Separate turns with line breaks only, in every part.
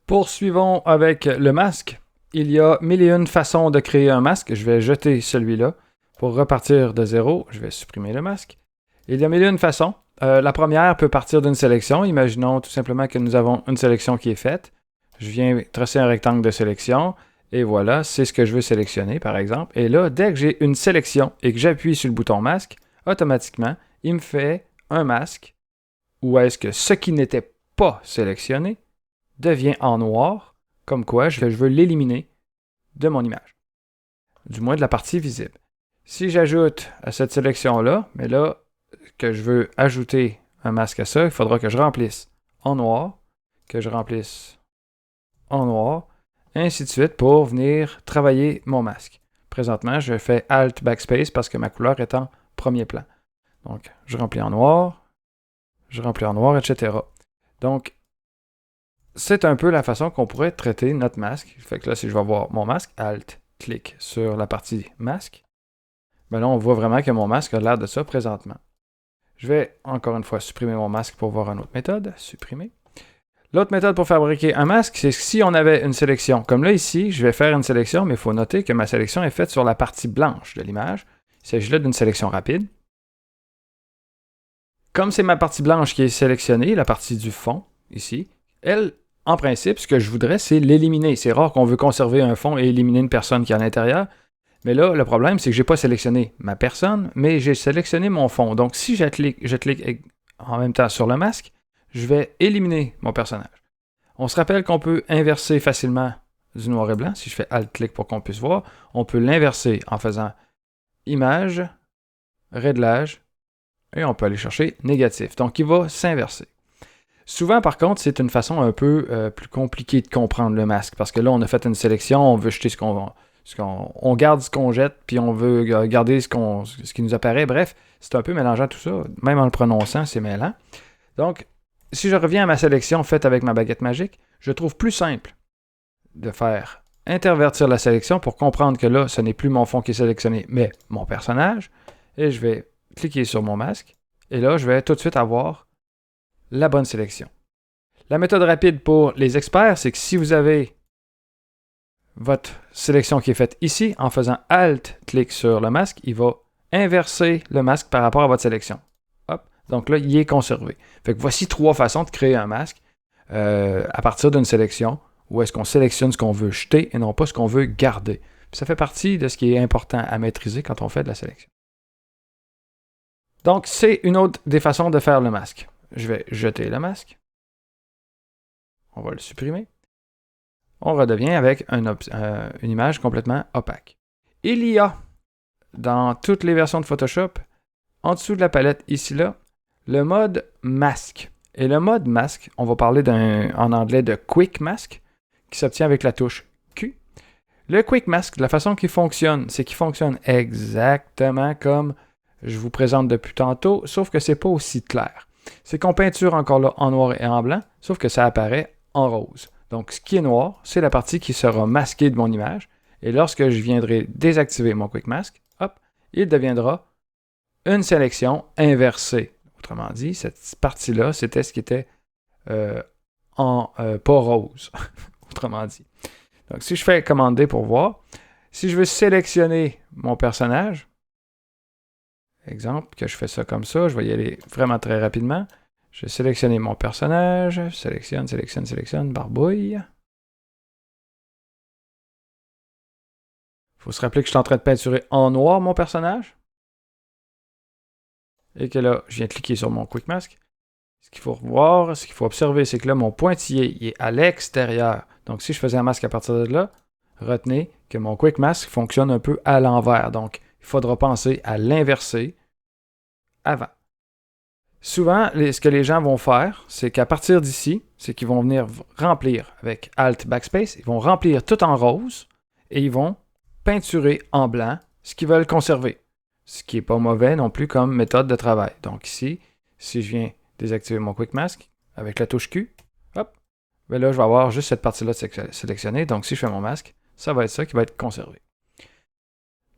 Poursuivons avec le masque. Il y a mille et une façons de créer un masque. Je vais jeter celui-là. Pour repartir de zéro, je vais supprimer le masque. Il y a mille et une façons. La première peut partir d'une sélection. Imaginons tout simplement que nous avons une sélection qui est faite. Je viens tracer un rectangle de sélection. Et voilà, c'est ce que je veux sélectionner, par exemple. Et là, dès que j'ai une sélection et que j'appuie sur le bouton masque, automatiquement, il me fait un masque. Ou est-ce que ce qui n'était pas sélectionné devient en noir, comme quoi je veux l'éliminer de mon image. Du moins de la partie visible. Si j'ajoute à cette sélection-là, mais là, que je veux ajouter un masque à ça, il faudra que je remplisse en noir, que je remplisse en noir, et ainsi de suite pour venir travailler mon masque. Présentement, je fais Alt Backspace parce que ma couleur est en premier plan. Donc, je remplis en noir, etc. Donc, c'est un peu la façon qu'on pourrait traiter notre masque. Fait que là, si je vais voir mon masque, Alt, clic sur la partie masque, ben là, on voit vraiment que mon masque a l'air de ça présentement. Je vais encore une fois supprimer mon masque pour voir une autre méthode. Supprimer. L'autre méthode pour fabriquer un masque, c'est si on avait une sélection. Comme là, ici, je vais faire une sélection, mais il faut noter que ma sélection est faite sur la partie blanche de l'image. Il s'agit là d'une sélection rapide. Comme c'est ma partie blanche qui est sélectionnée, la partie du fond, ici, elle, en principe, ce que je voudrais, c'est l'éliminer. C'est rare qu'on veut conserver un fond et éliminer une personne qui est à l'intérieur. Mais là, le problème, c'est que je n'ai pas sélectionné ma personne, mais j'ai sélectionné mon fond. Donc, si je clique en même temps sur le masque, je vais éliminer mon personnage. On se rappelle qu'on peut inverser facilement du noir et blanc. Si je fais Alt-clic pour qu'on puisse voir, on peut l'inverser en faisant Image, Réglage, et on peut aller chercher Négatif. Donc, il va s'inverser. Souvent, par contre, c'est une façon un peu plus compliquée de comprendre le masque, parce que là, on a fait une sélection, on veut jeter on garde ce qu'on jette, puis on veut garder ce qui nous apparaît. Bref, c'est un peu mélangeant tout ça, même en le prononçant, c'est mêlant. Donc, si je reviens à ma sélection faite avec ma baguette magique, je trouve plus simple de faire intervertir la sélection pour comprendre que là, ce n'est plus mon fond qui est sélectionné, mais mon personnage, et je vais cliquer sur mon masque, et là, je vais tout de suite avoir la bonne sélection. La méthode rapide pour les experts, c'est que si vous avez votre sélection qui est faite ici, en faisant Alt-clic sur le masque, il va inverser le masque par rapport à votre sélection. Hop. Donc là, il est conservé. Fait que voici 3 façons de créer un masque à partir d'une sélection où est-ce qu'on sélectionne ce qu'on veut jeter et non pas ce qu'on veut garder. Puis ça fait partie de ce qui est important à maîtriser quand on fait de la sélection. Donc, c'est une autre des façons de faire le masque. Je vais jeter le masque. On va le supprimer. On redevient avec une image complètement opaque. Il y a, dans toutes les versions de Photoshop, en dessous de la palette, ici-là, le mode masque. Et le mode masque, on va parler en anglais de Quick Mask, qui s'obtient avec la touche Q. Le Quick Mask, la façon qu'il fonctionne, c'est qu'il fonctionne exactement comme je vous présente depuis tantôt, sauf que c'est pas aussi clair. C'est qu'on peinture encore là en noir et en blanc, sauf que ça apparaît en rose. Donc, ce qui est noir, c'est la partie qui sera masquée de mon image. Et lorsque je viendrai désactiver mon Quick Mask, hop, il deviendra une sélection inversée. Autrement dit, cette partie-là, c'était ce qui était pas rose. Autrement dit. Donc, si je fais commander pour voir, si je veux sélectionner mon personnage, exemple, que je fais ça comme ça, je vais y aller vraiment très rapidement. Je vais sélectionner mon personnage, sélectionne, barbouille. Il faut se rappeler que je suis en train de peinturer en noir mon personnage. Et que là, je viens de cliquer sur mon Quick Mask. Ce qu'il faut voir, ce qu'il faut observer, c'est que là, mon pointillé il est à l'extérieur. Donc, si je faisais un masque à partir de là, retenez que mon Quick Mask fonctionne un peu à l'envers. Donc, il faudra penser à l'inverser avant. Souvent, ce que les gens vont faire, c'est qu'à partir d'ici, c'est qu'ils vont venir remplir avec Alt Backspace, ils vont remplir tout en rose et ils vont peinturer en blanc ce qu'ils veulent conserver. Ce qui n'est pas mauvais non plus comme méthode de travail. Donc ici, si je viens désactiver mon Quick Mask avec la touche Q, hop, ben là, je vais avoir juste cette partie-là sélectionnée. Donc si je fais mon masque, ça va être ça qui va être conservé.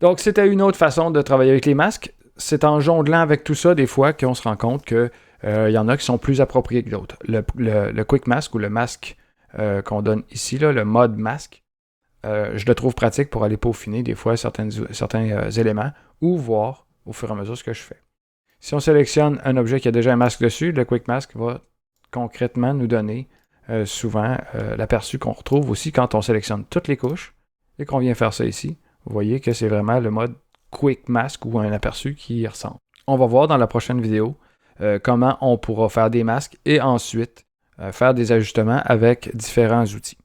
Donc c'était une autre façon de travailler avec les masques. C'est en jonglant avec tout ça, des fois, qu'on se rend compte qu'il y en a qui sont plus appropriés que d'autres. Le Quick Mask ou le masque qu'on donne ici, là, le mode masque, je le trouve pratique pour aller peaufiner des fois certains éléments ou voir au fur et à mesure ce que je fais. Si on sélectionne un objet qui a déjà un masque dessus, le Quick Mask va concrètement nous donner souvent l'aperçu qu'on retrouve aussi quand on sélectionne toutes les couches et qu'on vient faire ça ici. Vous voyez que c'est vraiment le mode Quick Mask ou un aperçu qui y ressemble. On va voir dans la prochaine vidéo comment on pourra faire des masques et ensuite faire des ajustements avec différents outils.